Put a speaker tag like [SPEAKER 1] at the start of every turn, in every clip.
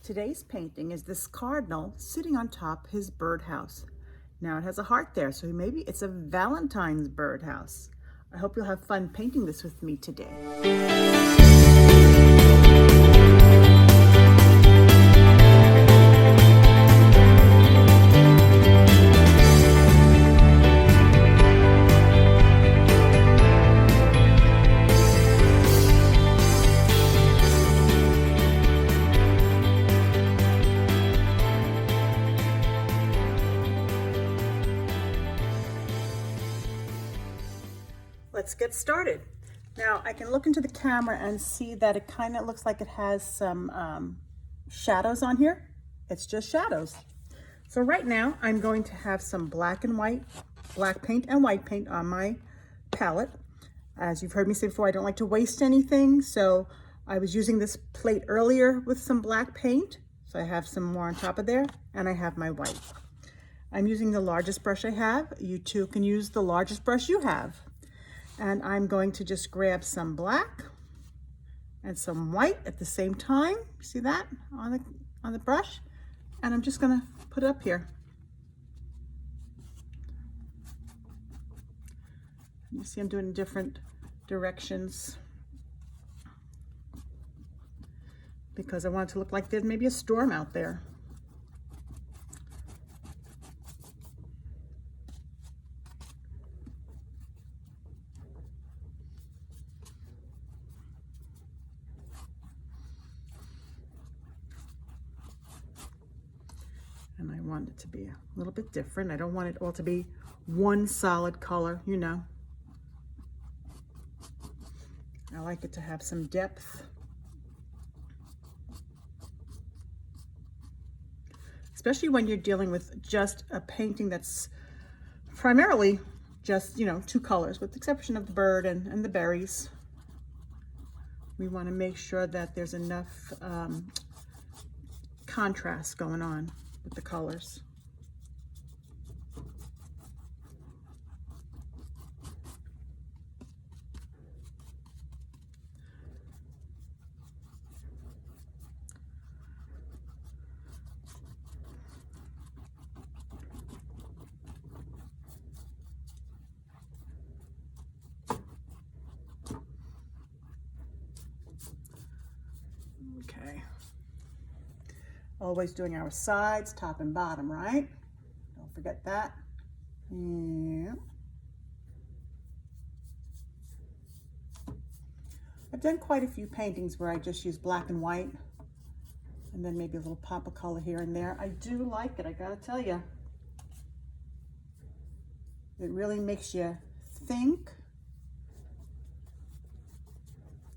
[SPEAKER 1] Today's painting is this cardinal sitting on top his birdhouse. Now it has a heart there, so maybe it's a Valentine's birdhouse. I hope you'll have fun painting this with me today. Let's get started. Now I can look into the camera and see that it kind of looks like it has some shadows on here. It's just shadows. So right now I'm going to have some black paint and white paint on my palette. As you've heard me say before, I don't like to waste anything, so I was using this plate earlier with some black paint. So I have some more on top of there, and I have my white. I'm using the largest brush I have. You too can use the largest brush you have. And I'm going to just grab some black and some white at the same time. See that on the brush? And I'm just gonna put it up here. You see I'm doing in different directions because I want it to look like there's maybe a storm out there. And I want it to be a little bit different. I don't want it all to be one solid color, you know. I like it to have some depth. Especially when you're dealing with just a painting that's primarily just, you know, two colors, with the exception of the bird and the berries. We want to make sure that there's enough contrast going on with the colors. Okay. Always doing our sides, top and bottom, right? Don't forget that. Yeah. I've done quite a few paintings where I just use black and white and then maybe a little pop of color here and there. I do like it, I gotta tell you. It really makes you think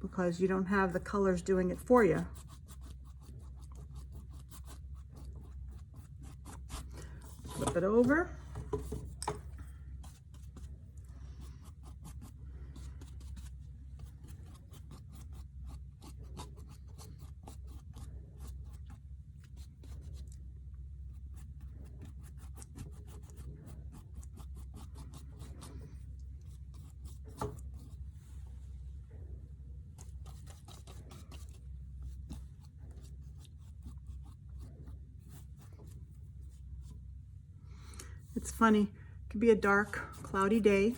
[SPEAKER 1] because you don't have the colors doing it for you. Flip it over. It's funny, it could be a dark, cloudy day,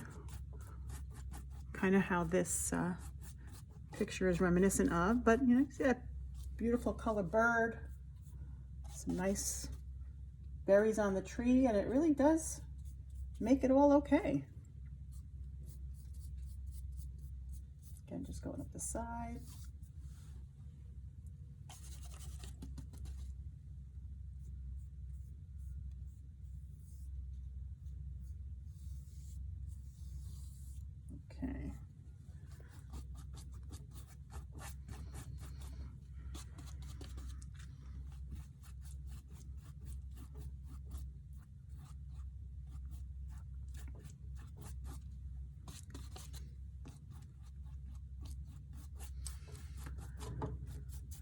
[SPEAKER 1] kind of how this picture is reminiscent of, but you know, you see that beautiful color bird, some nice berries on the tree, and it really does make it all okay. Again, just going up the side. Okay.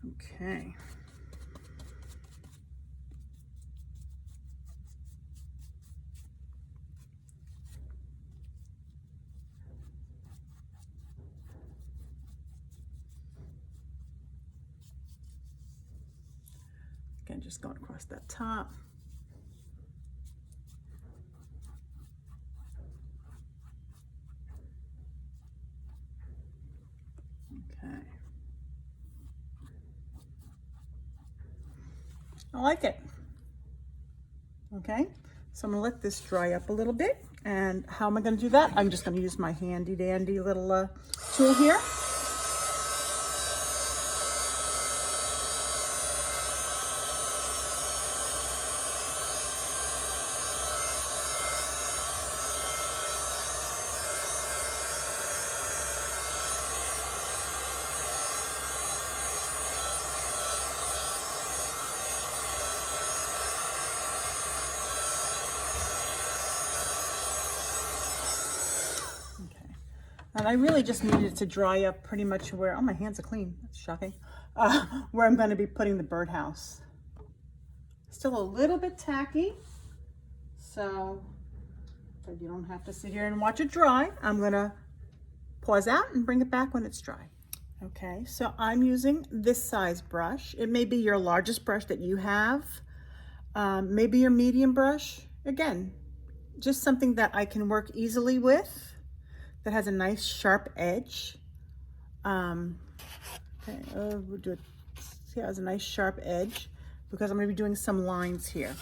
[SPEAKER 1] Okay. Again, just going across that top. Okay. I like it. Okay, so I'm gonna let this dry up a little bit. And how am I gonna do that? I'm just gonna use my handy dandy little tool here. And I really just needed it to dry up pretty much where, oh, my hands are clean. That's shocking. Where I'm going to be putting the birdhouse. Still a little bit tacky. So, but you don't have to sit here and watch it dry. I'm going to pause out and bring it back when it's dry. Okay, so I'm using this size brush. It may be your largest brush that you have. Maybe your medium brush. Again, just something that I can work easily with. That has a nice sharp edge. Okay, we'll do it. See, it has a nice sharp edge because I'm going to be doing some lines here.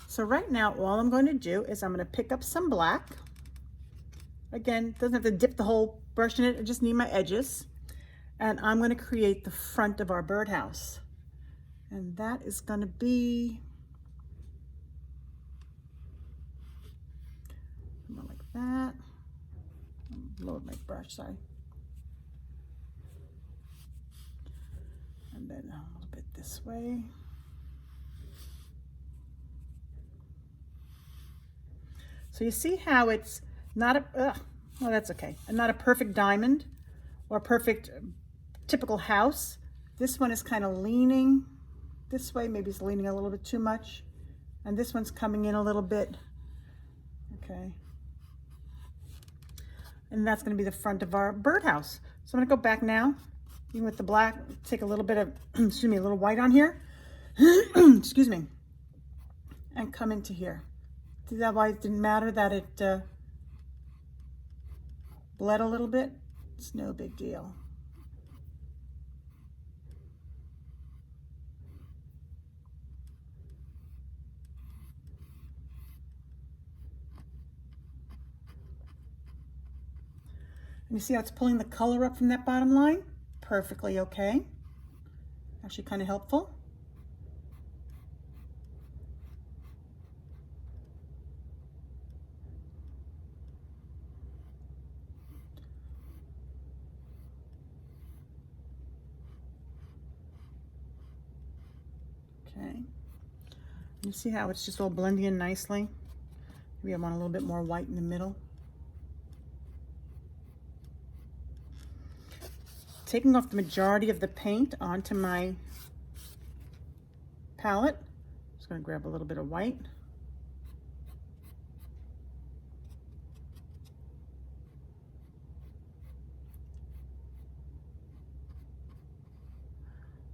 [SPEAKER 1] So right now, all I'm going to do is I'm going to pick up some black. Again, doesn't have to dip the whole brush in it. I just need my edges. And I'm going to create the front of our birdhouse. And that is going to be like that. Load my brush, sorry. And then a little bit this way. So you see how it's not a, well, that's okay. And not a perfect diamond or a perfect typical house. This one is kind of leaning this way. Maybe it's leaning a little bit too much. And this one's coming in a little bit. Okay. And that's going to be the front of our birdhouse. So I'm going to go back now, even with the black, take a little bit of, excuse me, a little white on here, excuse me, and come into here. See that why it didn't matter that it bled a little bit? It's no big deal. And you see how it's pulling the color up from that bottom line? Perfectly okay. Actually kind of helpful. Okay. You see how it's just all blending in nicely? Maybe I want a little bit more white in the middle. Taking off the majority of the paint onto my palette. Just going to grab a little bit of white.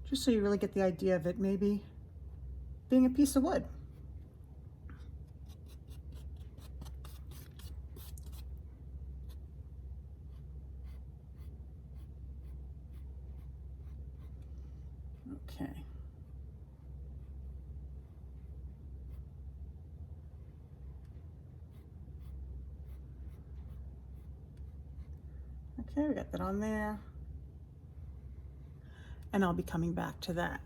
[SPEAKER 1] Just so you really get the idea of it maybe being a piece of wood. Okay. Okay, we got that on there. And I'll be coming back to that.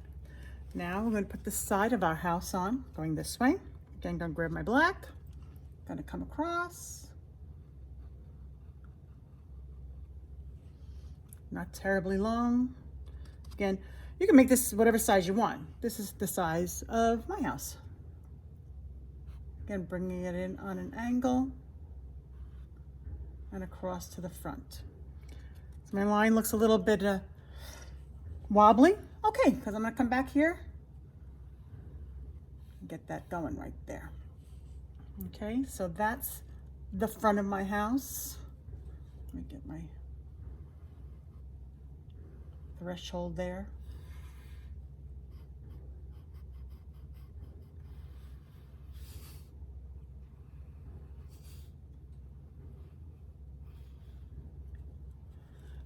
[SPEAKER 1] Now we're going to put the side of our house on, going this way. Again, going to grab my black, going to come across. Not terribly long. Again, you can make this whatever size you want. This is the size of my house. Again, bringing it in on an angle and across to the front. So my line looks a little bit wobbly. Okay, because I'm going to come back here and get that going right there. Okay, so that's the front of my house. Let me get my threshold there.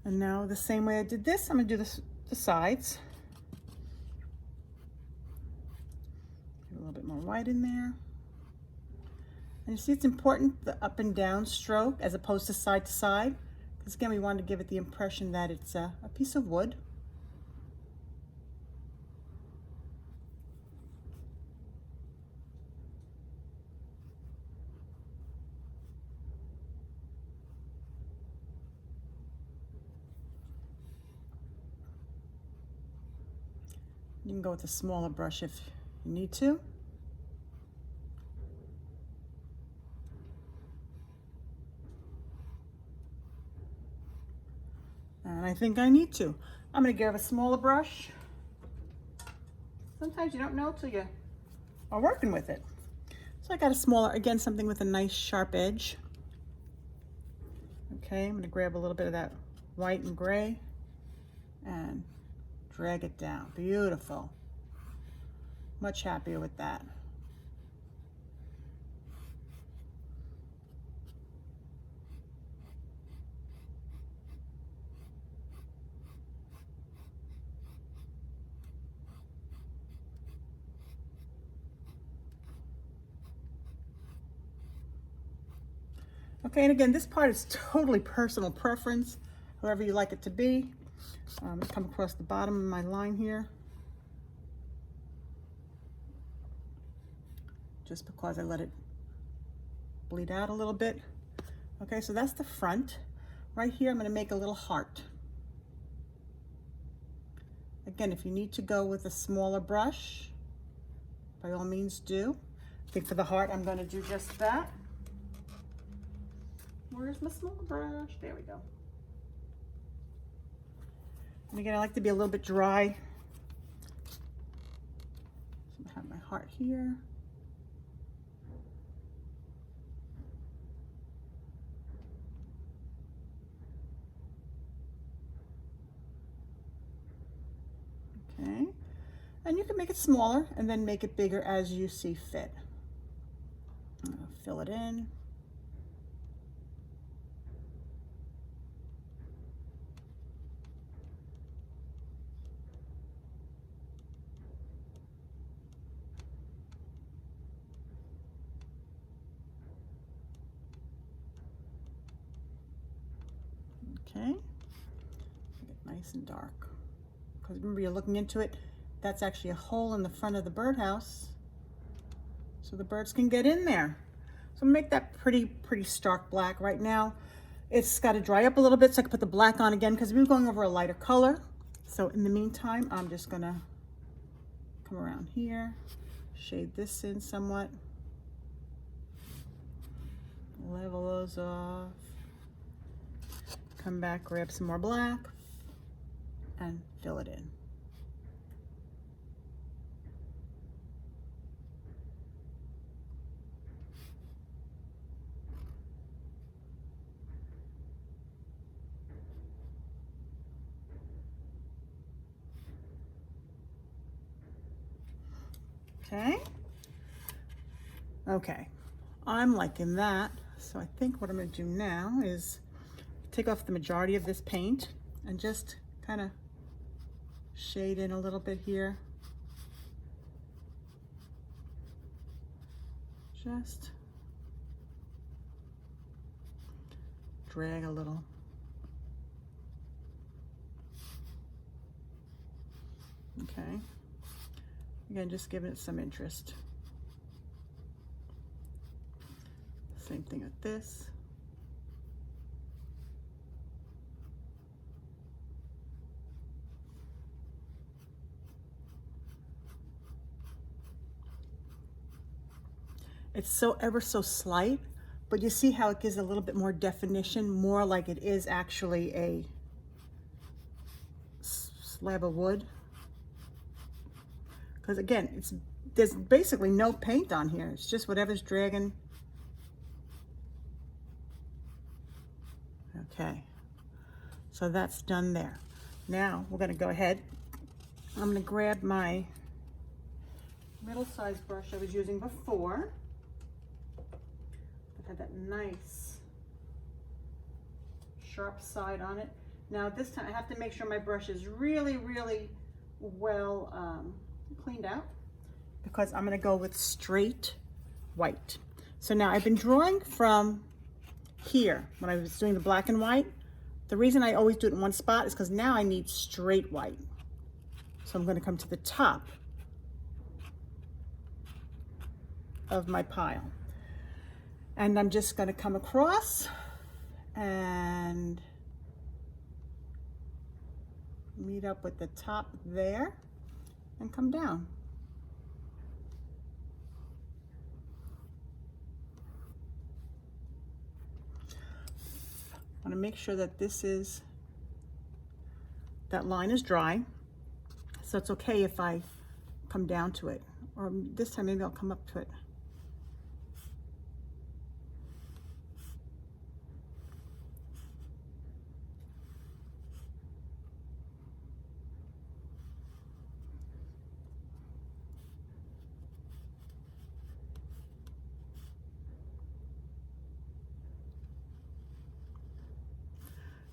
[SPEAKER 1] And now the same way I did this, I'm gonna do this, the sides. Get a little bit more white in there. And you see it's important, the up and down stroke as opposed to side, because again, we want to give it the impression that it's a piece of wood. You can go with a smaller brush if you need to. And I think I need to. I'm going to grab a smaller brush. Sometimes you don't know till you are working with it. So I got a smaller, again, something with a nice sharp edge. Okay, I'm going to grab a little bit of that white and gray and drag it down. Beautiful. Much happier with that. Okay, and again, this part is totally personal preference, however you like it to be. Come across the bottom of my line here. Just because I let it bleed out a little bit. Okay, so that's the front. Right here, I'm going to make a little heart. Again, if you need to go with a smaller brush, by all means do. I think for the heart, I'm going to do just that. Where's my smaller brush? There we go. And again, I like to be a little bit dry. So I have my heart here. Okay, and you can make it smaller and then make it bigger as you see fit. Fill it in. Okay, make it nice and dark. Because remember, you're looking into it, that's actually a hole in the front of the birdhouse, so the birds can get in there. So make that pretty stark black right now. It's got to dry up a little bit so I can put the black on again, because we're going over a lighter color. So in the meantime, I'm just gonna come around here, shade this in somewhat, level those off, come back, grab some more black, and fill it in. Okay. Okay. I'm liking that. So I think what I'm going to do now is take off the majority of this paint and just kind of shade in a little bit here. Just drag a little. Okay. Again, just giving it some interest. Same thing with this. It's so ever so slight, but you see how it gives a little bit more definition, more like it is actually a slab of wood. Because again, there's basically no paint on here. It's just whatever's dragging. Okay, so that's done there. Now we're going to go ahead. I'm going to grab my middle-sized brush I was using before. It had that nice sharp side on it. Now this time I have to make sure my brush is really, really well cleaned out, because I'm gonna go with straight white. So now I've been drawing from here when I was doing the black and white. The reason I always do it in one spot is because now I need straight white. So I'm going to come to the top of my pile. And I'm just going to come across and meet up with the top there and come down. I want to make sure that that line is dry, so it's okay if I come down to it, or this time maybe I'll come up to it.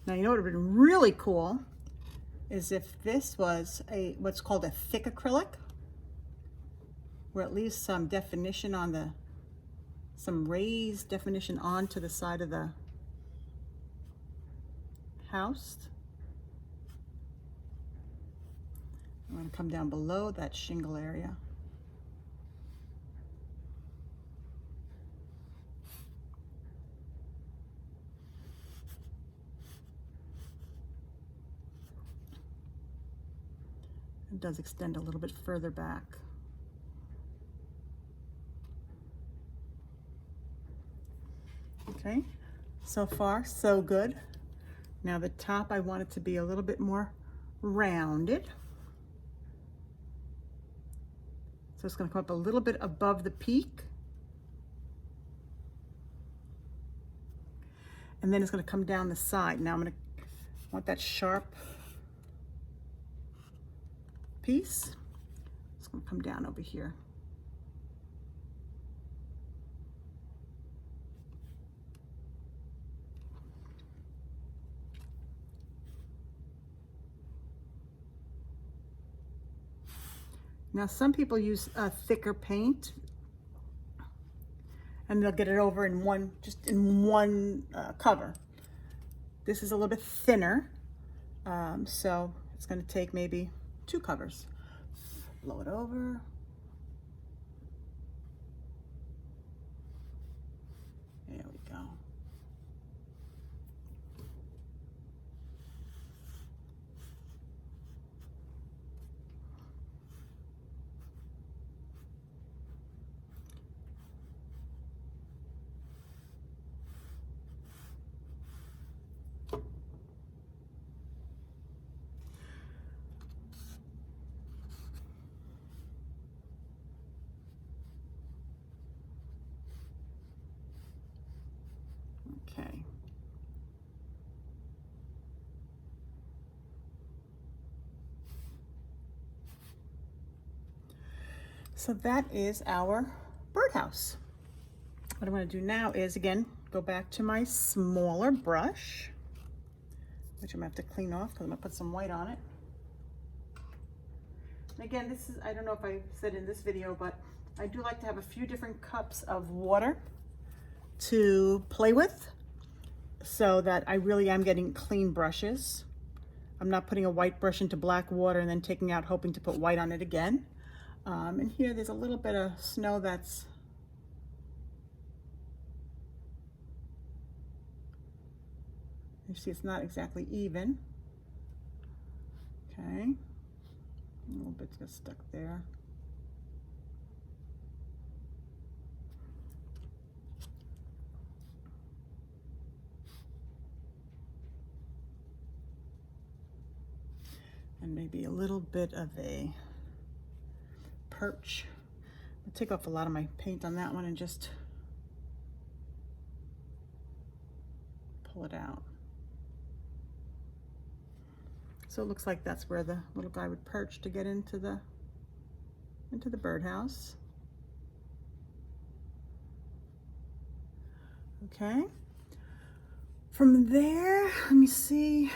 [SPEAKER 1] Now, you know what would have been really cool is if this was what's called a thick acrylic, where it leaves some definition on some raised definition onto the side of the house. I'm going to come down below that shingle area. It does extend a little bit further back. Okay, so far so good. Now the top, I want it to be a little bit more rounded. So it's going to come up a little bit above the peak. And then it's going to come down the side. Now I'm going to want that sharp piece. It's going to come down over here. Now some people use thicker paint, and they'll get it over in just in one cover. This is a little bit thinner, so it's going to take maybe 2 covers. Blow it over. There we go. Okay. So that is our birdhouse. What I'm going to do now is, again, go back to my smaller brush, which I'm going to have to clean off because I'm going to put some white on it. And again, this is, I don't know if I said in this video, but I do like to have a few different cups of water to play with, so that I really am getting clean brushes. I'm not putting a white brush into black water and then taking out hoping to put white on it again. And here there's a little bit of snow that's you see it's not exactly even. Okay, a little bit gets stuck there. And maybe a little bit of a perch. I'll take off a lot of my paint on that one and just pull it out. So it looks like that's where the little guy would perch to get into the birdhouse. Okay. From there, let me see.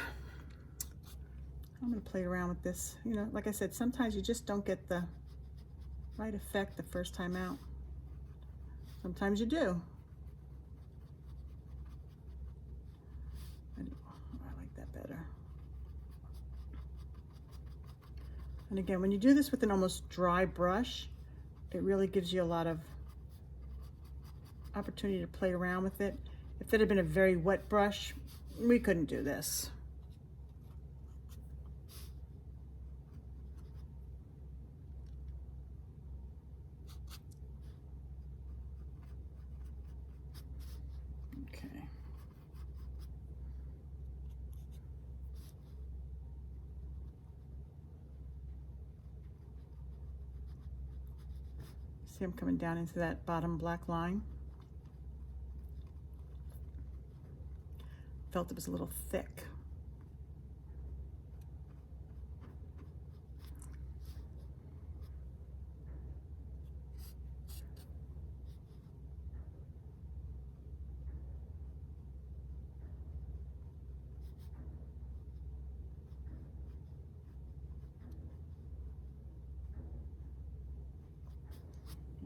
[SPEAKER 1] I'm going to play around with this. You know, like I said, sometimes you just don't get the right effect the first time out. Sometimes you do. I like that better. And again, when you do this with an almost dry brush, it really gives you a lot of opportunity to play around with it. If it had been a very wet brush, we couldn't do this. Okay. See, I'm coming down into that bottom black line. Felt it was a little thick.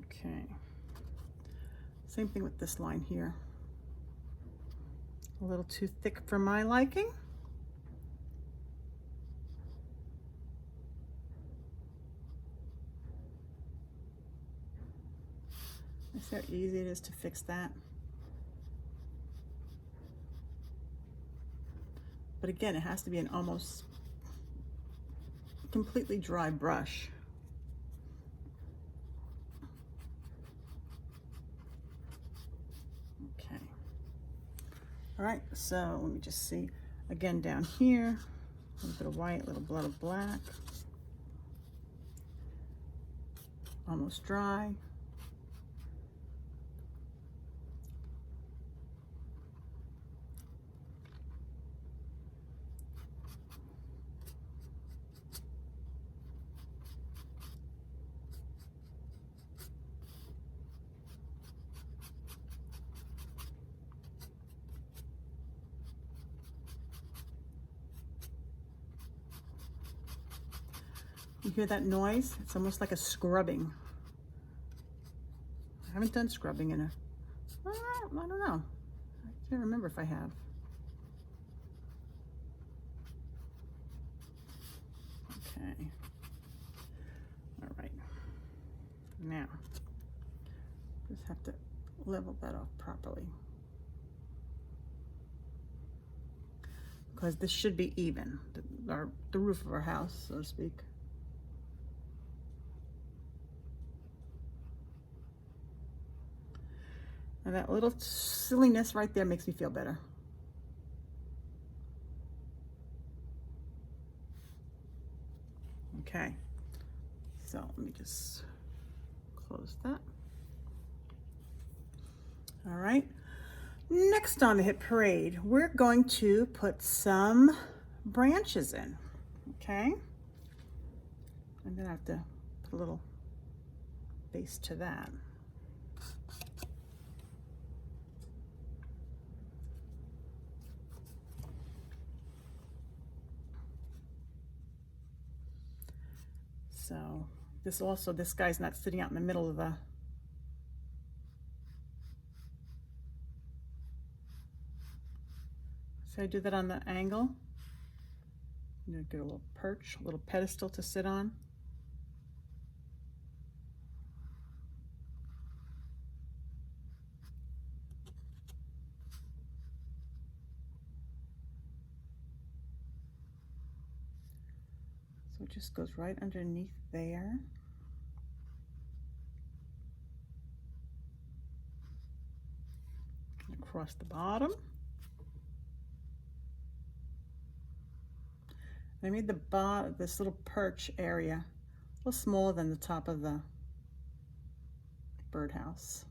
[SPEAKER 1] Okay. Same thing with this line here. A little too thick for my liking. See how easy it is to fix that. But again, it has to be an almost completely dry brush. Okay. All right, so let me just see. Again, down here, a little bit of white, a little bit of black. Almost dry. You hear that noise? It's almost like a scrubbing. I haven't done scrubbing in a, I don't know. I can't remember if I have. Okay. All right. Now, just have to level that off properly. Because this should be even, the roof of our house, so to speak. And that little silliness right there makes me feel better. Okay, so let me just close that. All right, next on the hit parade, we're going to put some branches in, okay? I'm gonna have to put a little base to that. So this guy's not sitting out in the middle of the, so I do that on the angle. I'm gonna get a little perch, a little pedestal to sit on. So it just goes right underneath there. Across the bottom. I made this little perch area a little smaller than the top of the birdhouse.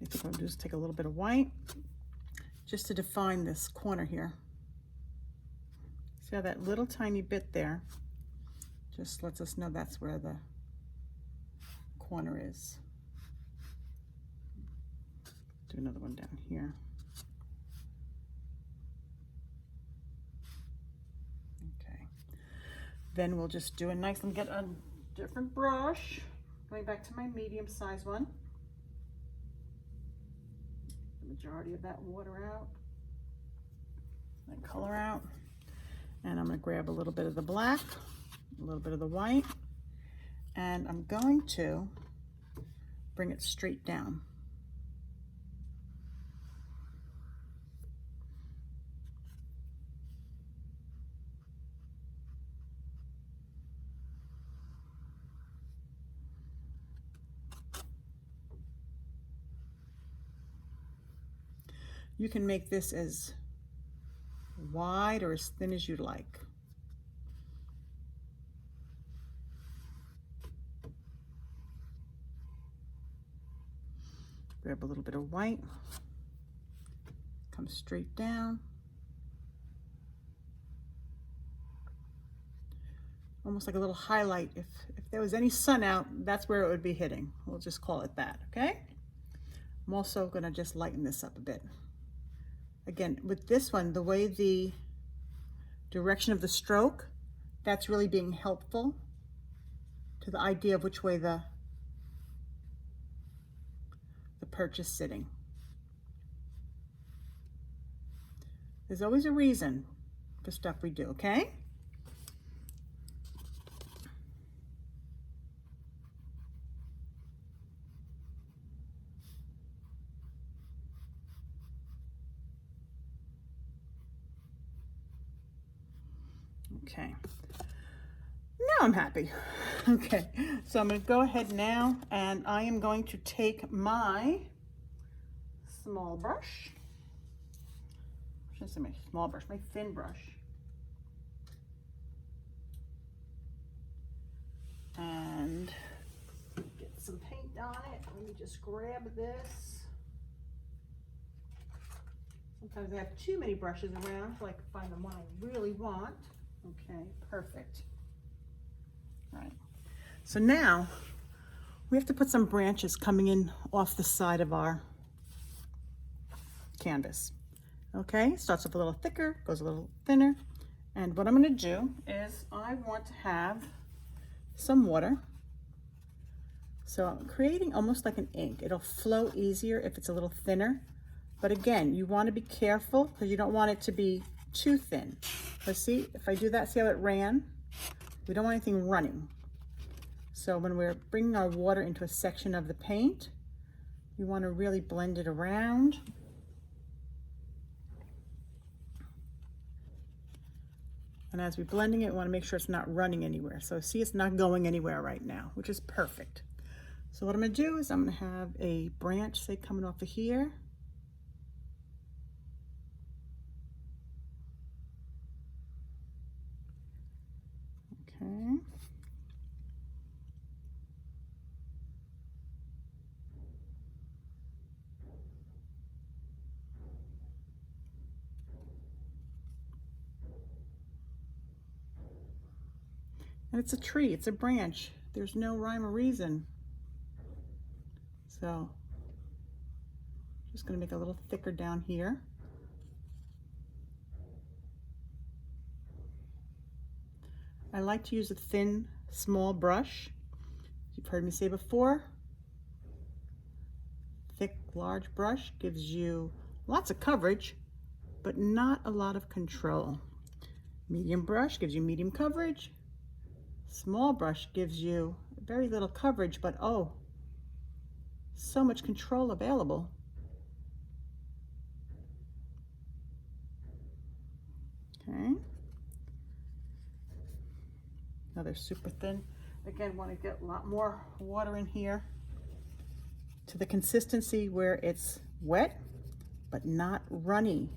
[SPEAKER 1] I think what I'll do is take a little bit of white just to define this corner here. See how that little tiny bit there just lets us know that's where the corner is. Do another one down here. Okay. Then we'll just do a nice and get a different brush. Going back to my medium size one. The majority of that water out. That color out. And I'm going to grab a little bit of the black, a little bit of the white, and I'm going to bring it straight down. You can make this as wide or as thin as you like. Grab a little bit of white, come straight down. Almost like a little highlight. If there was any sun out, that's where it would be hitting. We'll just call it that, okay? I'm also gonna just lighten this up a bit. Again, with this one, the way the direction of the stroke, that's really being helpful to the idea of which way the perch is sitting. There's always a reason for stuff we do, okay? Okay, now I'm happy. Okay, so I'm going to go ahead now and I am going to take my small brush. I shouldn't say my small brush, my thin brush. And get some paint on it. Let me just grab this. Sometimes I have too many brushes around so I can find the one I really want. Okay, perfect. All right. So now we have to put some branches coming in off the side of our canvas. Okay, starts off a little thicker, goes a little thinner. And what I'm going to do is I want to have some water. So I'm creating almost like an ink. It'll flow easier if it's a little thinner. But again, you want to be careful because you don't want it to be too thin. Let's see, if I do that, see how it ran? We don't want anything running. So when we're bringing our water into a section of the paint, you want to really blend it around. And as we're blending it, we want to make sure it's not running anywhere. So see, it's not going anywhere right now, which is perfect. So what I'm going to do is I'm going to have a branch, say, coming off of here. Okay. And it's a tree, it's a branch. There's no rhyme or reason. So, just gonna make it a little thicker down here. I like to use a thin, small brush. You've heard me say before, thick, large brush gives you lots of coverage, but not a lot of control. Medium brush gives you medium coverage. Small brush gives you very little coverage, but oh, so much control available. Okay. Another super thin. Again, want to get a lot more water in here to the consistency where it's wet, but not runny.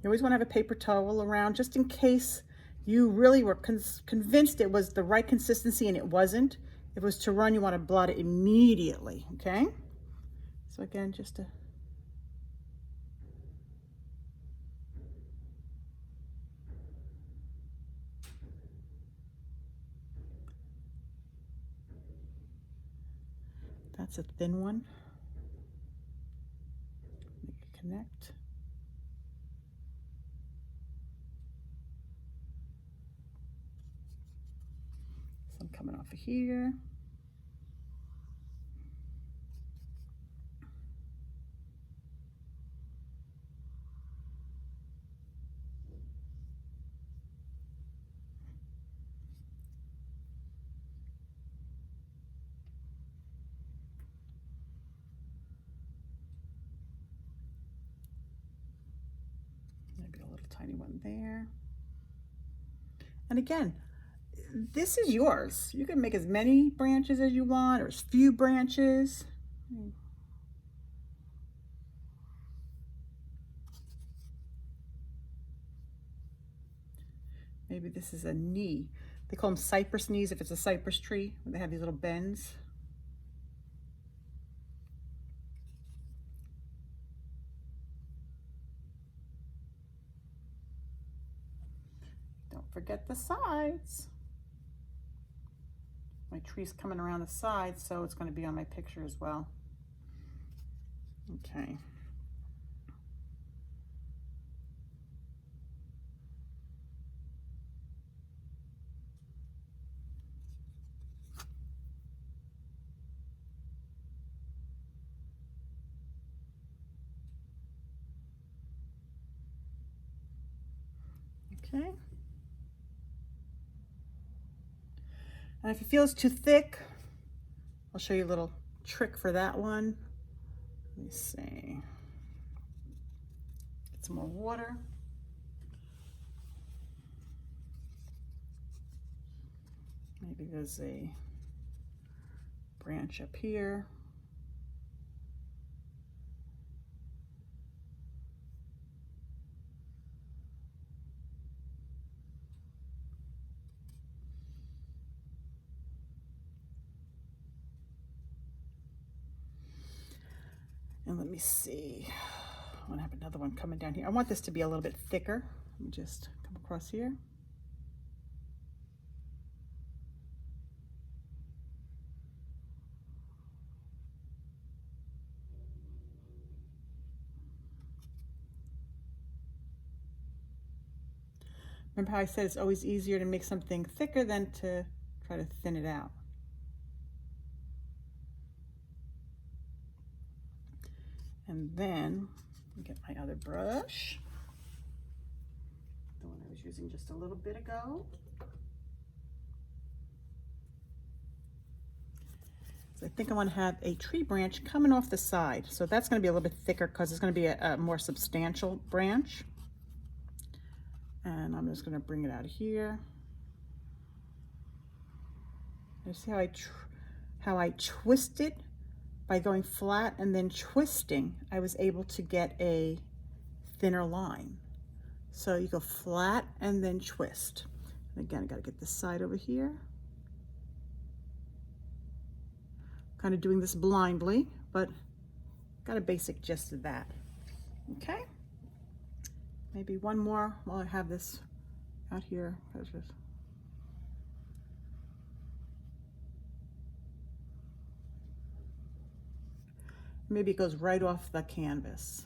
[SPEAKER 1] You always want to have a paper towel around just in case you really were convinced it was the right consistency and it wasn't. If it was to run, you want to blot it immediately, okay? So So again, just to that's a thin one. Make it connect. Some coming off of here. Maybe a little tiny one there. And again, this is yours. You can make as many branches as you want or as few branches. Maybe this is a knee. They call them cypress knees if it's a cypress tree, where they have these little bends. Don't forget the sides. My tree's coming around the sides, so it's going to be on my picture as well. Okay. Okay. And if it feels too thick, I'll show you a little trick for that one. Let me see. Get some more water. Maybe there's a branch up here. And let me see. I want to have another one coming down here. I want this to be a little bit thicker. Let me just come across here. Remember how I said it's always easier to make something thicker than to try to thin it out. And then get my other brush, the one I was using just a little bit ago. So I think I want to have a tree branch coming off the side. So that's going to be a little bit thicker because it's going to be a more substantial branch. And I'm just going to bring it out of here. You see how I twisted by going flat and then twisting. I was able to get a thinner line. So you go flat and then twist. And again, I got to get this side over here. Kind of doing this blindly, but got a basic gist of that. Okay. Maybe one more while I have this out here. Maybe it goes right off the canvas.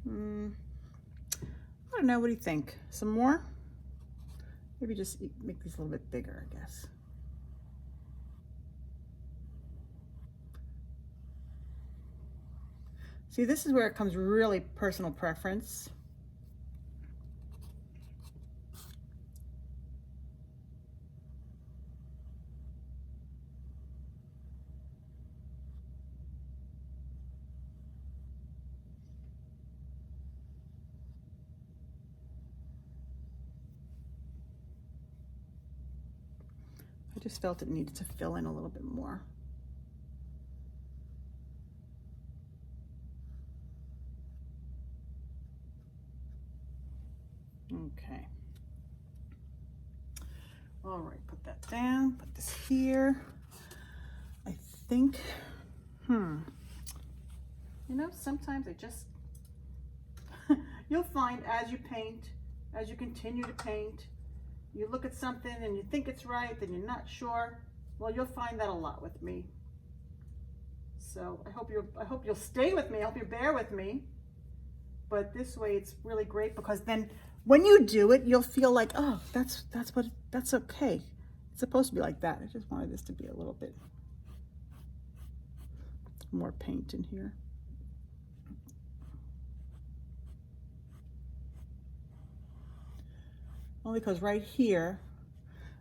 [SPEAKER 1] I don't know, what do you think? Some more? Maybe just make these a little bit bigger, I guess. See, this is where it comes really personal preference. I Just felt it needed to fill in a little bit more. Okay. All right, put that down, put this here. I think, you know, sometimes I just, you'll find as you paint, as you continue to paint, you look at something and you think it's right, then you're not sure. Well, you'll find that a lot with me. So I hope you'll stay with me. I hope you bear with me. But this way it's really great, because then when you do it, you'll feel like, oh, that's okay. It's supposed to be like that. I just wanted this to be a little bit more paint in here. Only because right here,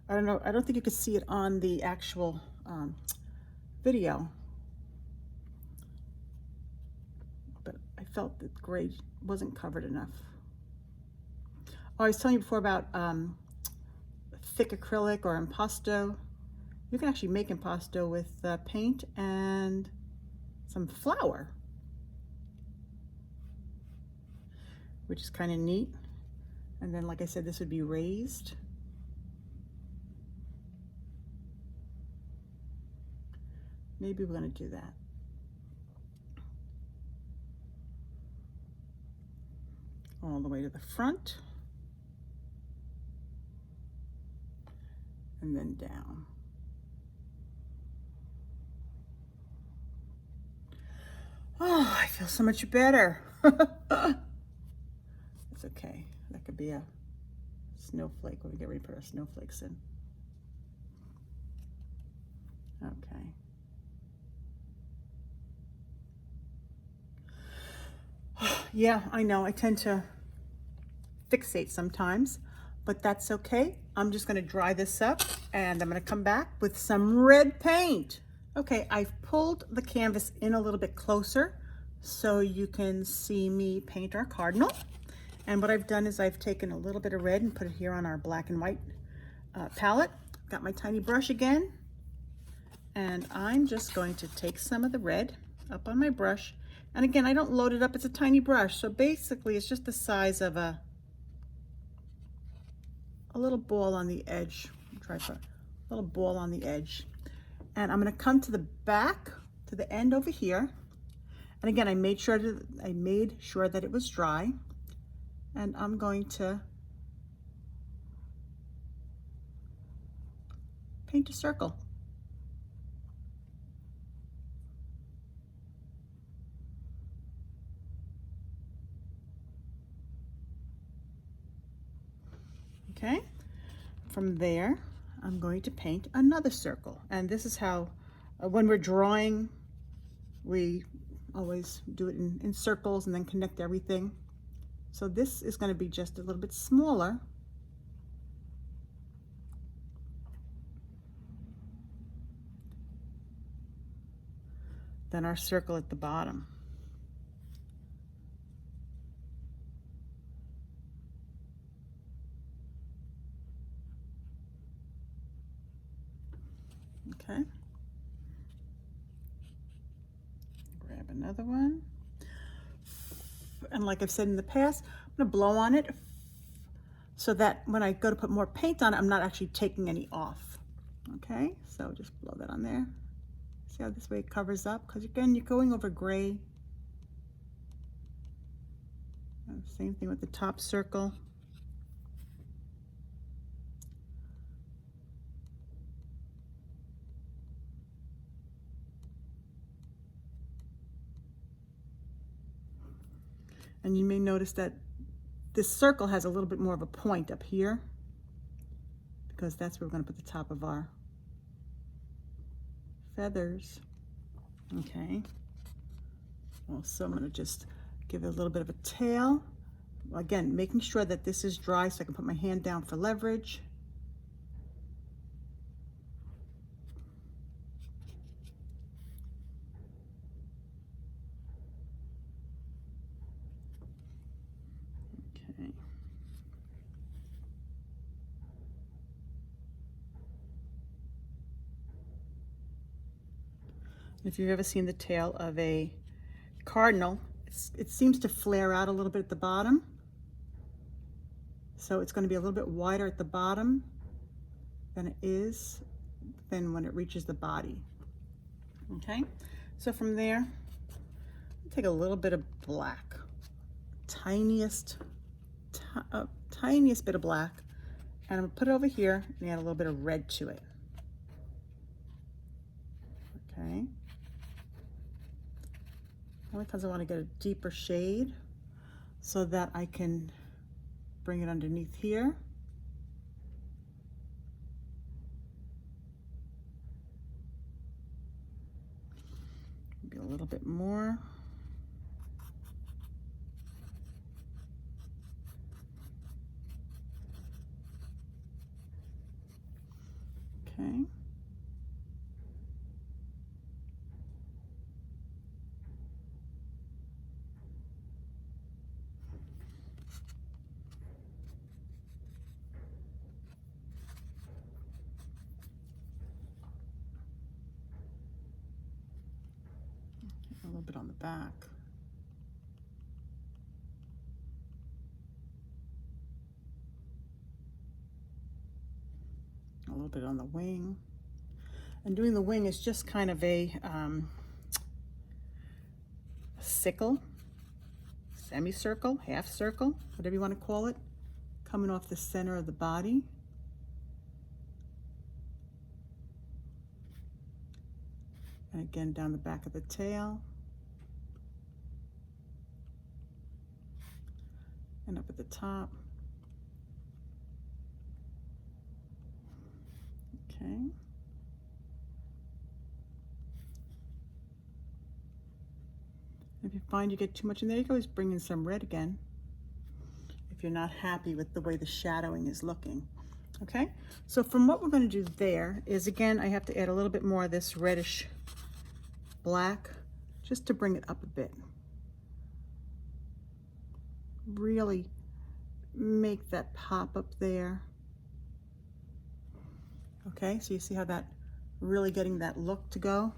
[SPEAKER 1] I don't know, I don't think you could see it on the actual video, but I felt that gray wasn't covered enough. Oh, I was telling you before about thick acrylic or impasto. You can actually make impasto with paint and some flour, which is kind of neat. And then, like I said, this would be raised. Maybe we're going to do that. All the way to the front. And then down. Oh, I feel so much better. It's okay. That could be a snowflake when we get ready to put our snowflakes in. Okay. Yeah, I know I tend to fixate sometimes, but that's okay. I'm just going to dry this up and I'm going to come back with some red paint. Okay, I've pulled the canvas in a little bit closer so you can see me paint our cardinal. And what I've done is I've taken a little bit of red and put it here on our black and white palette. Got my tiny brush again, and I'm just going to take some of the red up on my brush. And again, I don't load it up, it's a tiny brush. So basically it's just the size of a little ball on the edge. Try for a little ball on the edge. And I'm gonna come to the back, to the end over here. And again, I made sure that it was dry. And I'm going to paint a circle. Okay, from there, I'm going to paint another circle. And this is how, when we're drawing, we always do it in circles and then connect everything. So this is going to be just a little bit smaller. Than our circle at the bottom. Okay. Grab another one. And like I've said in the past, I'm going to blow on it so that when I go to put more paint on it, I'm not actually taking any off. Okay, so just blow that on there. See how this way it covers up? Because again, you're going over gray. And same thing with the top circle. And you may notice that this circle has a little bit more of a point up here, because that's where we're going to put the top of our feathers. Okay. Also, I'm going to just give it a little bit of a tail. Again, making sure that this is dry so I can put my hand down for leverage. Okay. If you've ever seen the tail of a cardinal, it seems to flare out a little bit at the bottom. So it's going to be a little bit wider at the bottom than when it reaches the body. Okay, so from there, take a little bit of black, tiniest bit of black, and I'm gonna put it over here and add a little bit of red to it. Okay. Only because I want to get a deeper shade so that I can bring it underneath here. Maybe a little bit more. Okay. A little bit on the back. A little bit on the wing. And doing the wing is just kind of a sickle, semicircle, half circle, whatever you want to call it, coming off the center of the body. And again, down the back of the tail. And up at the top. Okay. If you find you get too much in there, you can always bring in some red again if you're not happy with the way the shadowing is looking. Okay, so from what we're going to do there is, again, I have to add a little bit more of this reddish black just to bring it up a bit. Really make that pop up there. Okay, so you see how that really getting that look to go.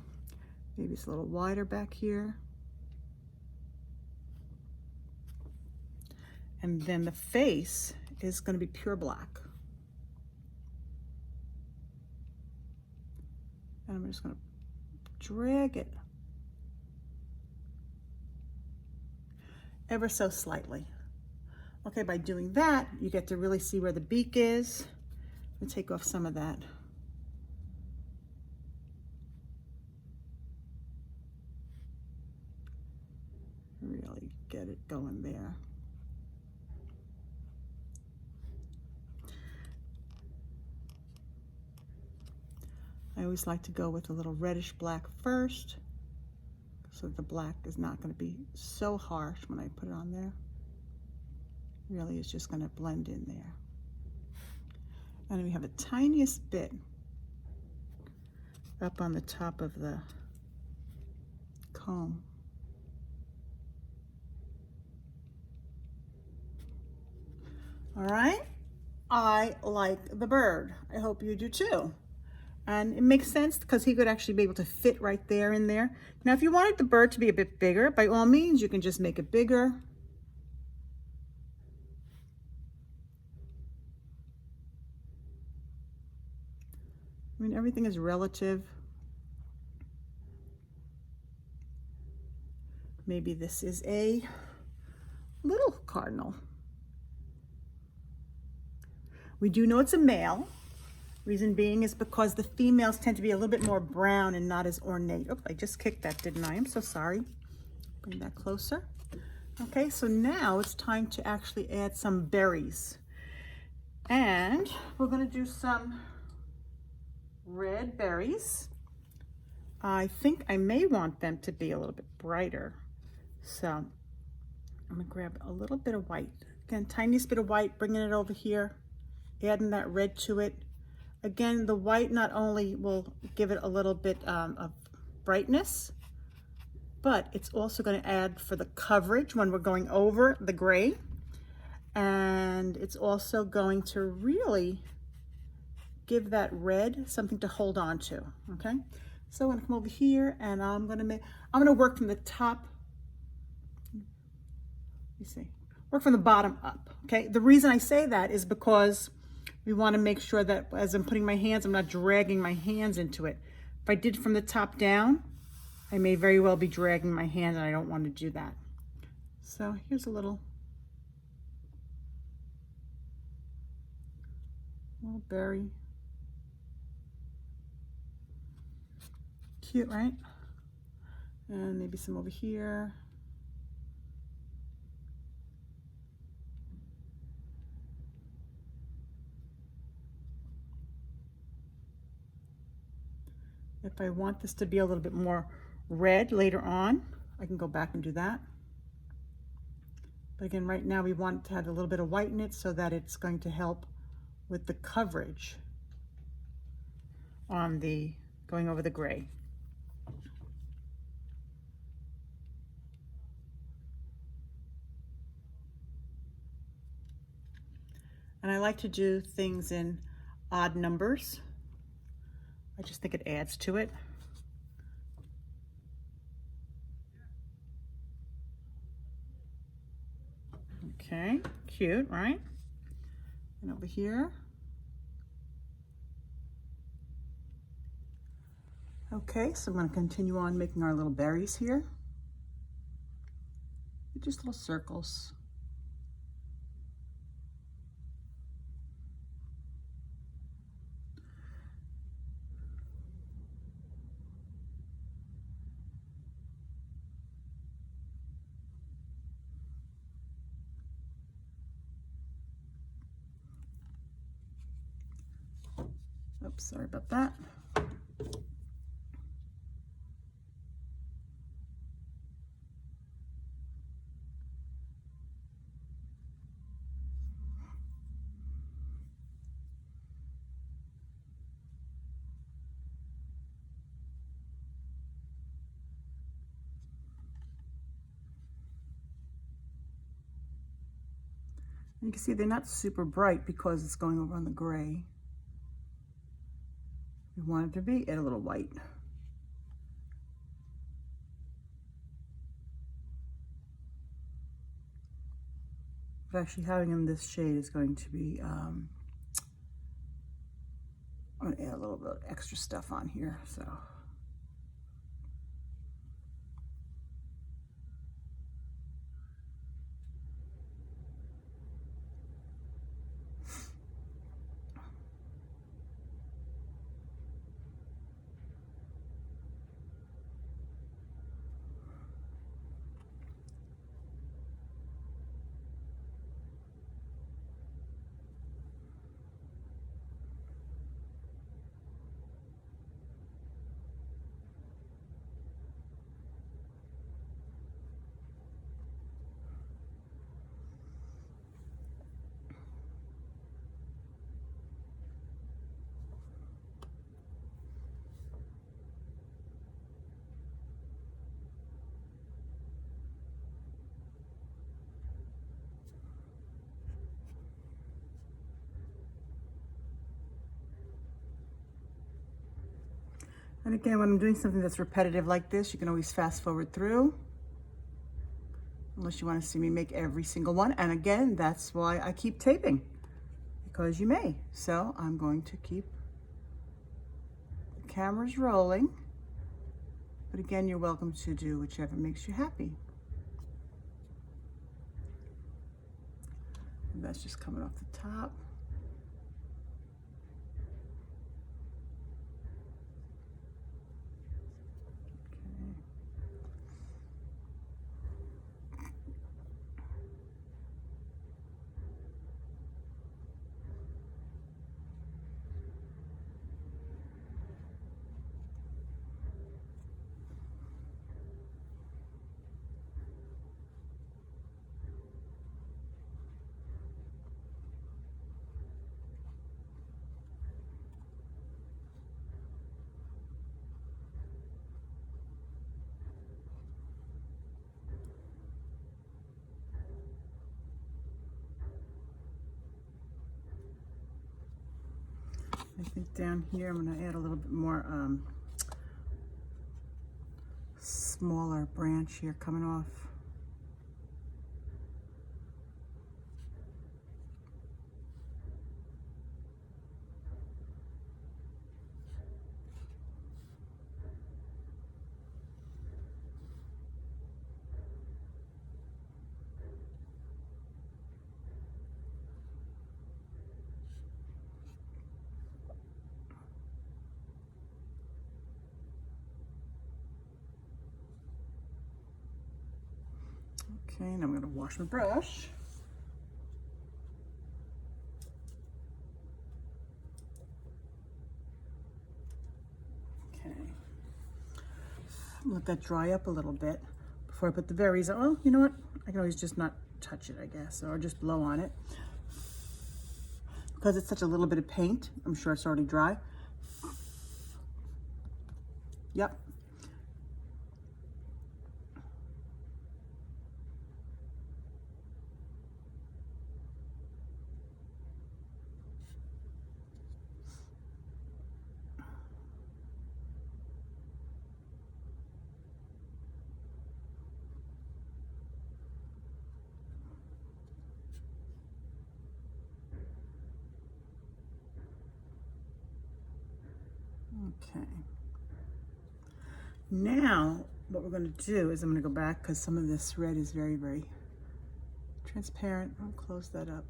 [SPEAKER 1] Maybe it's a little wider back here. And then the face is going to be pure black. And I'm just going to drag it ever so slightly. Okay, by doing that, you get to really see where the beak is. I'll take off some of that. Really get it going there. I always like to go with a little reddish black first, so the black is not going to be so harsh when I put it on there. Really, it's just going to blend in there. And we have a tiniest bit up on the top of the comb. All right, I like the bird. I hope you do too. And it makes sense because he could actually be able to fit right there in there. Now, if you wanted the bird to be a bit bigger, by all means, you can just make it bigger. I mean, everything is relative. Maybe this is a little cardinal. We do know it's a male. Reason being is because the females tend to be a little bit more brown and not as ornate. Oh, I just kicked that, didn't I? I'm so sorry. Bring that closer. Okay, so now it's time to actually add some berries. And we're going to do some red berries. I think I may want them to be a little bit brighter. So I'm going to grab a little bit of white. Again, tiniest bit of white, bringing it over here, adding that red to it. Again, the white not only will give it a little bit of brightness, but it's also going to add for the coverage when we're going over the gray. And it's also going to really give that red something to hold on to, okay? So I'm gonna come over here and I'm gonna work from the top. You see, work from the bottom up, okay? The reason I say that is because we wanna make sure that as I'm putting my hands, I'm not dragging my hands into it. If I did from the top down, I may very well be dragging my hand and I don't wanna do that. So here's a little berry. Cute, right? And maybe some over here. If I want this to be a little bit more red later on, I can go back and do that. But again, right now we want to have a little bit of white in it so that it's going to help with the coverage on the going over the gray. And I like to do things in odd numbers. I just think it adds to it. Okay, cute, right? And over here. Okay, so I'm going to continue on making our little berries here. Just little circles. Oops, sorry about that. You can see they're not super bright because it's going over on the gray. We want it to be a little white. But actually having them this shade is going to be, I'm going to add a little bit of extra stuff on here, so. And again, when I'm doing something that's repetitive like this, you can always fast forward through, unless you want to see me make every single one. And again, that's why I keep taping, because you may. So I'm going to keep the cameras rolling. But again, you're welcome to do whichever makes you happy. And that's just coming off the top. I think down here I'm going to add a little bit more smaller branch here coming off. Okay, and I'm going to wash my brush. Okay. Let that dry up a little bit before I put the berries on. Oh, you know what? I can always just not touch it, I guess, or just blow on it. Because it's such a little bit of paint, I'm sure it's already dry. Yep. Okay. Now, what we're going to do is I'm going to go back because some of this red is very, very transparent. I'll close that up.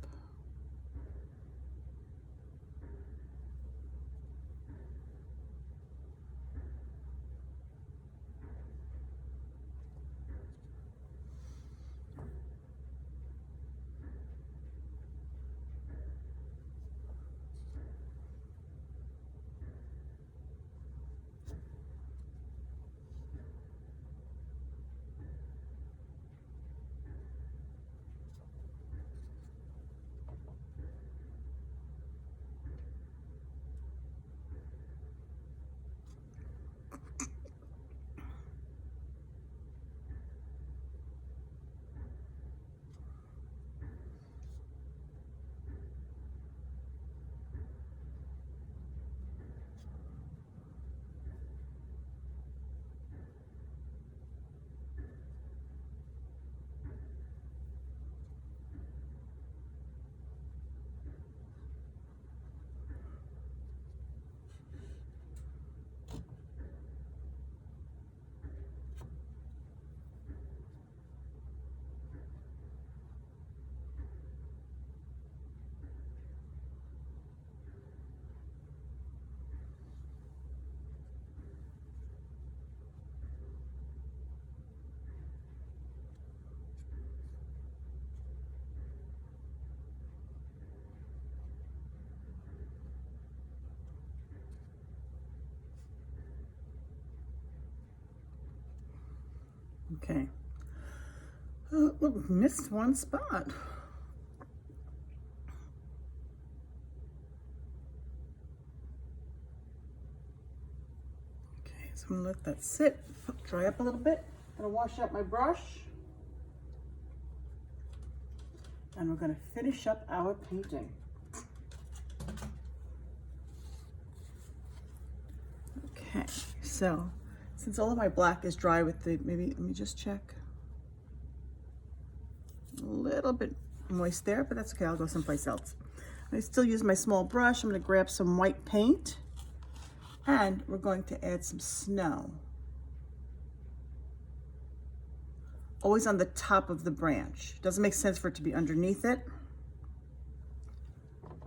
[SPEAKER 1] Okay. Oh, look, missed one spot. Okay, so I'm gonna let that sit, dry up a little bit. I'm gonna wash out my brush. And we're gonna finish up our painting. Okay, so since all of my black is dry with the, maybe, let me just check. A little bit moist there, but that's okay, I'll go someplace else. I still use my small brush. I'm gonna grab some white paint and we're going to add some snow. Always on the top of the branch. Doesn't make sense for it to be underneath it.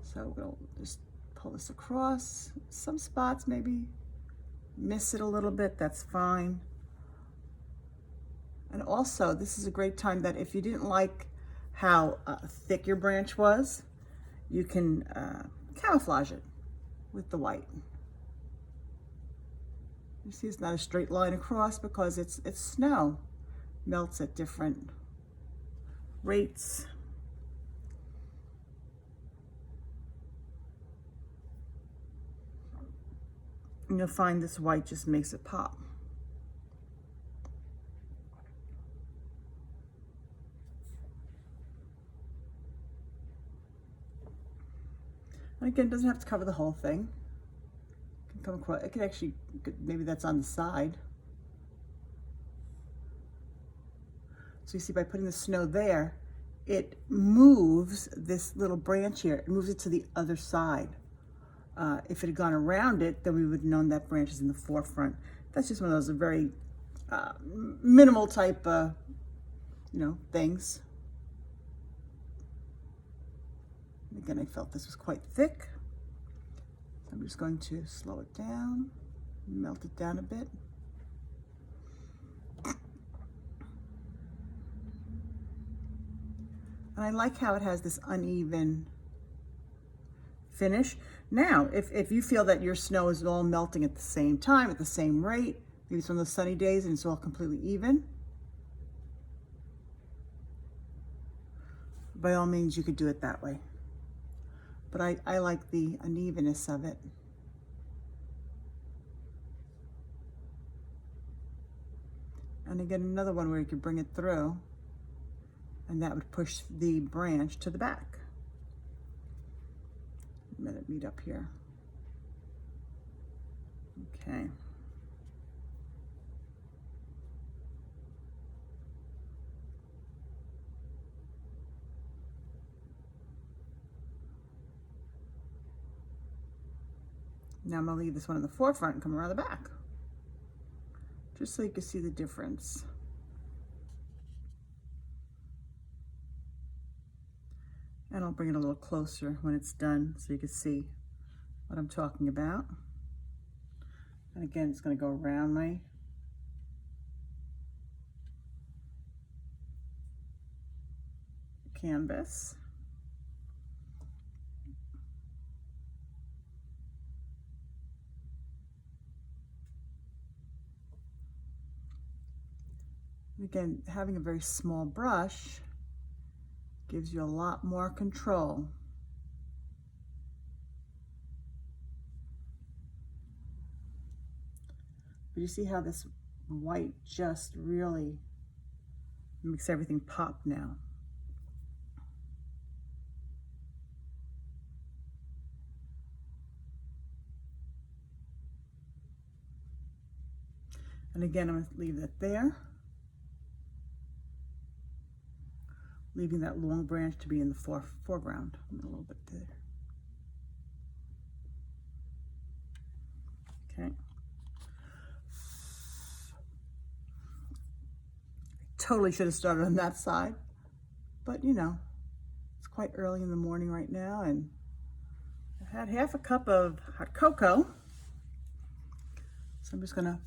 [SPEAKER 1] So we'll just pull this across. Some spots maybe miss it a little bit, that's fine. And also, this is a great time that if you didn't like how thick your branch was, you can camouflage it with the white. You see it's not a straight line across because it's snow. Melts at different rates. And you'll find this white just makes it pop. And again, it doesn't have to cover the whole thing. It can come across, it can actually, maybe that's on the side. So you see by putting the snow there, it moves this little branch here. It moves it to the other side. If it had gone around it, then we would have known that branch is in the forefront. That's just one of those very minimal type, things. Again, I felt this was quite thick. So I'm just going to slow it down, melt it down a bit. And I like how it has this uneven finish. Now, if you feel that your snow is all melting at the same time, at the same rate, maybe it's one of those sunny days and it's all completely even, by all means, you could do it that way. But I like the unevenness of it. And again, another one where you could bring it through, and that would push the branch to the back. Let it meet up here. Okay. Now I'm going to leave this one in the forefront and come around the back, just so you can see the difference. And I'll bring it a little closer when it's done so you can see what I'm talking about. And again, it's going to go around my canvas. Again, having a very small brush gives you a lot more control. But you see how this white just really makes everything pop now. And again, I'm going to leave that there, leaving that long branch to be in the foreground a little bit there. Okay. Totally should have started on that side, but it's quite early in the morning right now, and I've had half a cup of hot cocoa. So I'm just gonna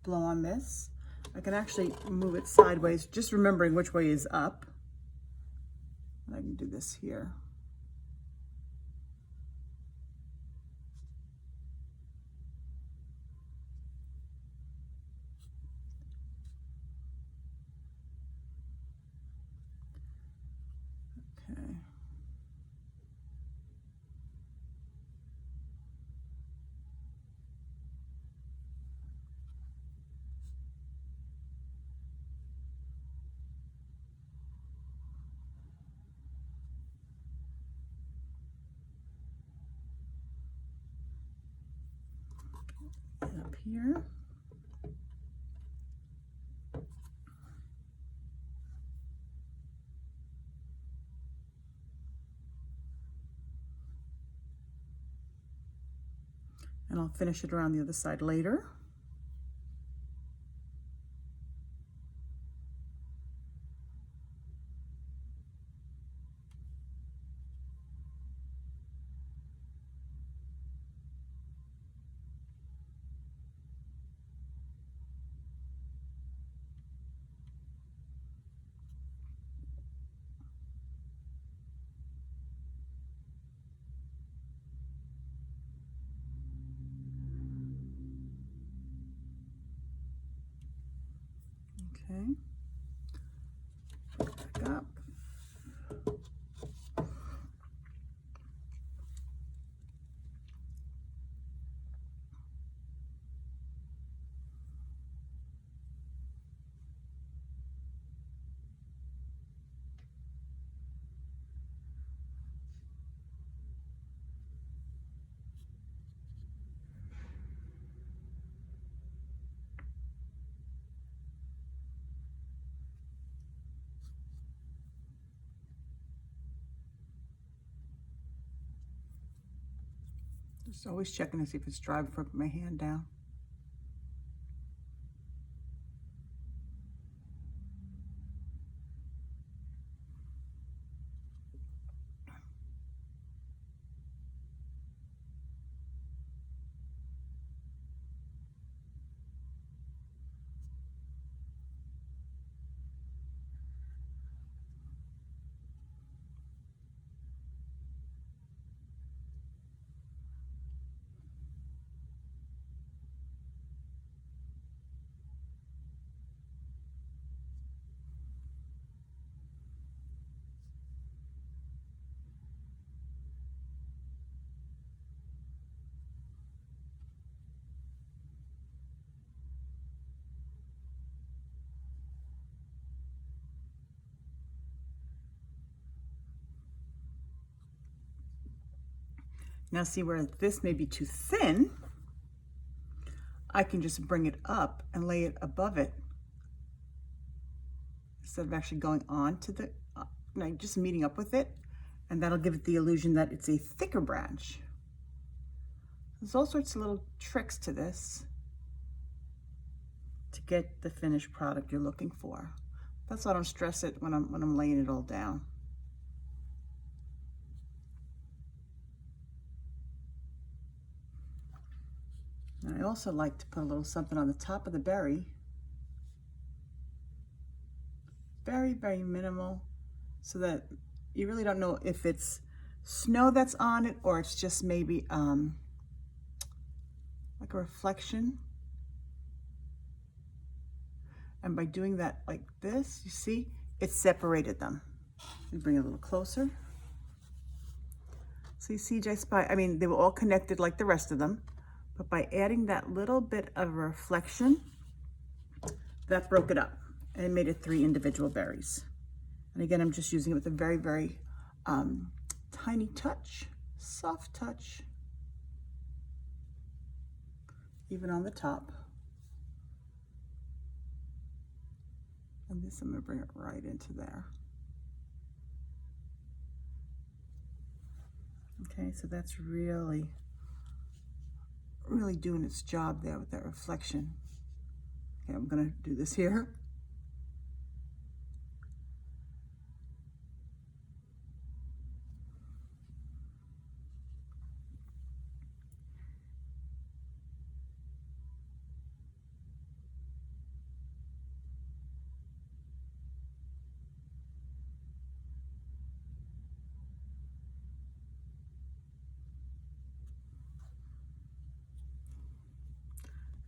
[SPEAKER 1] blow on this. I can actually move it sideways, just remembering which way is up. I can do this here. Okay. And up here. And I'll finish it around the other side later. Okay. Back up. Just always checking to see if it's dry before I put my hand down. Now see where this may be too thin, I can just bring it up and lay it above it instead of actually going on to the, just meeting up with it, and that'll give it the illusion that it's a thicker branch. There's all sorts of little tricks to this to get the finished product you're looking for. That's why I don't stress it when I'm laying it all down. And I also like to put a little something on the top of the berry. Very, very minimal, so that you really don't know if it's snow that's on it or it's just maybe like a reflection. And by doing that like this, you see, it separated them. Let me bring it a little closer. So you see just by, I mean, they were all connected like the rest of them, but by adding that little bit of reflection, that broke it up and it made it 3 individual berries. And again, I'm just using it with a very, very tiny touch, soft touch, even on the top. And this, I'm gonna bring it right into there. Okay, so that's really doing its job there with that reflection. Okay, I'm gonna do this here.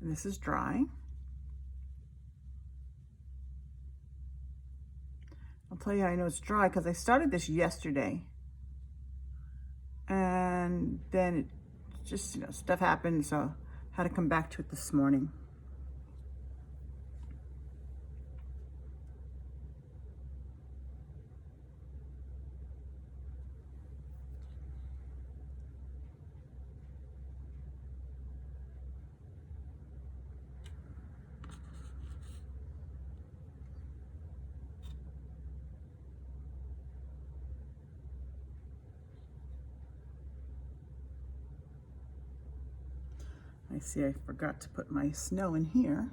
[SPEAKER 1] And this is dry. I'll tell you how I know it's dry because I started this yesterday. And then it just, stuff happened, so I had to come back to it this morning. I see I forgot to put my snow in here.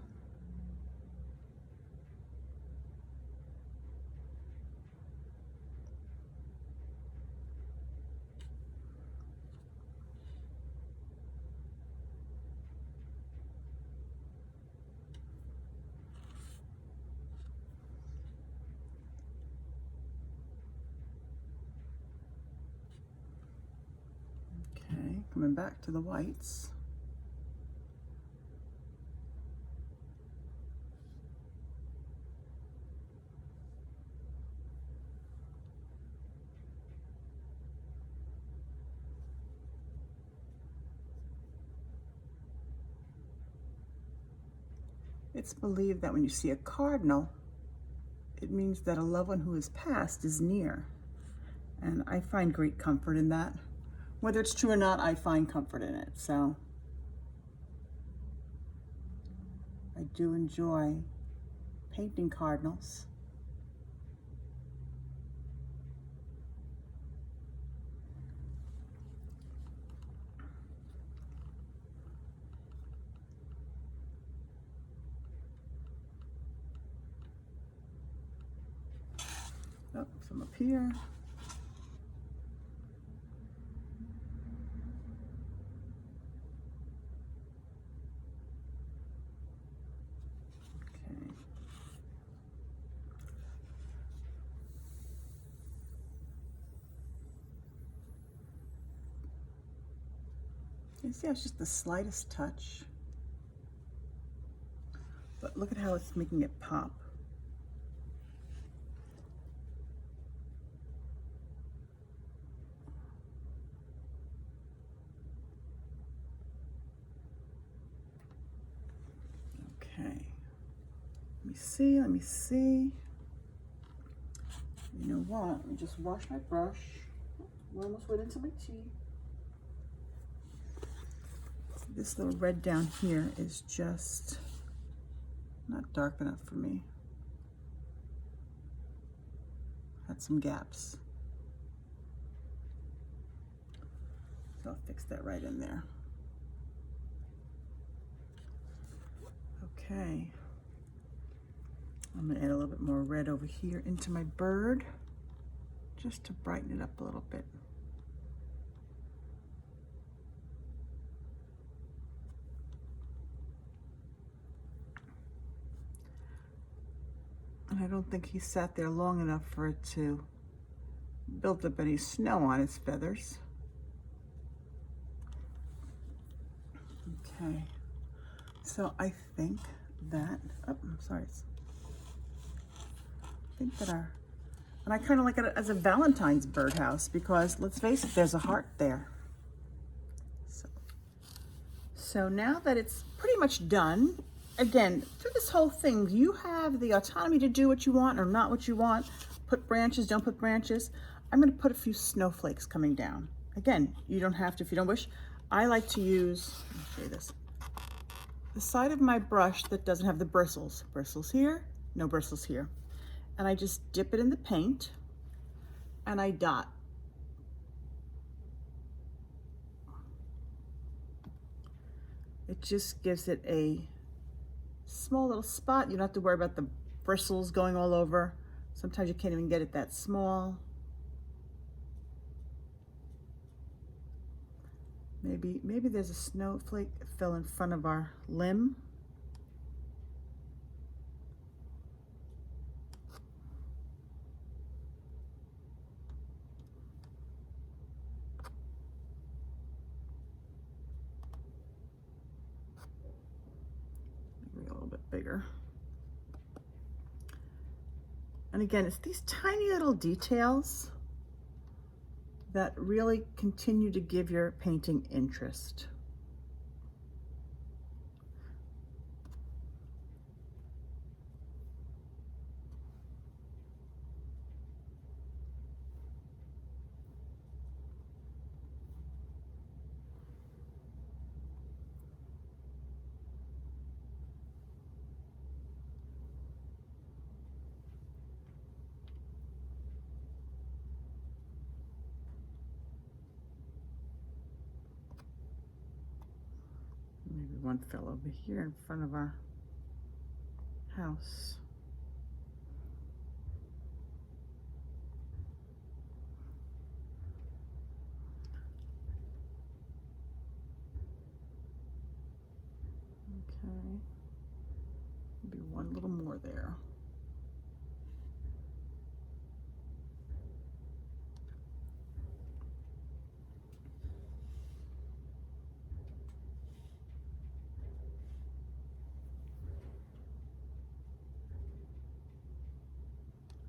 [SPEAKER 1] Okay, coming back to the whites. It's believed that when you see a cardinal, it means that a loved one who has passed is near. And I find great comfort in that. Whether it's true or not, I find comfort in it. So I do enjoy painting cardinals. Some up here. You see how it's just the slightest touch? But look at how it's making it pop. Okay. Let me see. You know what? Let me just wash my brush. We almost went into my tea. This little red down here is just not dark enough for me. Had some gaps. So I'll fix that right in there. Okay. I'm gonna add a little bit more red over here into my bird, just to brighten it up a little bit. And I don't think he sat there long enough for it to build up any snow on his feathers. Okay, so I think that, oh, I'm sorry. I think that and I kind of like it as a Valentine's birdhouse because let's face it, there's a heart there. So now that it's pretty much done, again, through this whole thing, you have the autonomy to do what you want or not what you want. Put branches, don't put branches. I'm going to put a few snowflakes coming down. Again, you don't have to if you don't wish. I like to use, let me show you this, the side of my brush that doesn't have the bristles. Bristles here, no bristles here. And I just dip it in the paint and I dot. It just gives it a small little spot. You don't have to worry about the bristles going all over. Sometimes you can't even get it that small. Maybe there's a snowflake that fell in front of our limb. Maybe a little bit bigger. And again, it's these tiny little details that really continue to give your painting interest. Maybe one fell over here in front of our house. Okay, maybe one little more there.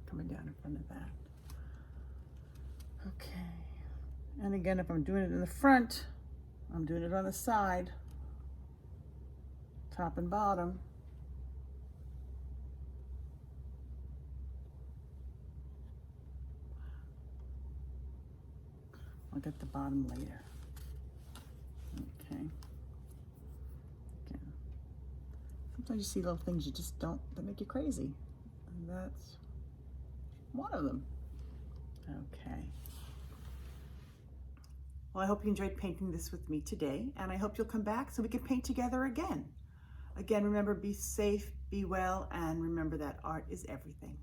[SPEAKER 1] Coming down in front of that. Okay, and again, if I'm doing it in the front, I'm doing it on the side, top and bottom. I'll get the bottom later. Okay. Again, sometimes you see little things you just don't, that make you crazy. And that's one of them. Okay. Well, I hope you enjoyed painting this with me today, and I hope you'll come back so we can paint together again. Again, remember, be safe, be well, and remember that art is everything.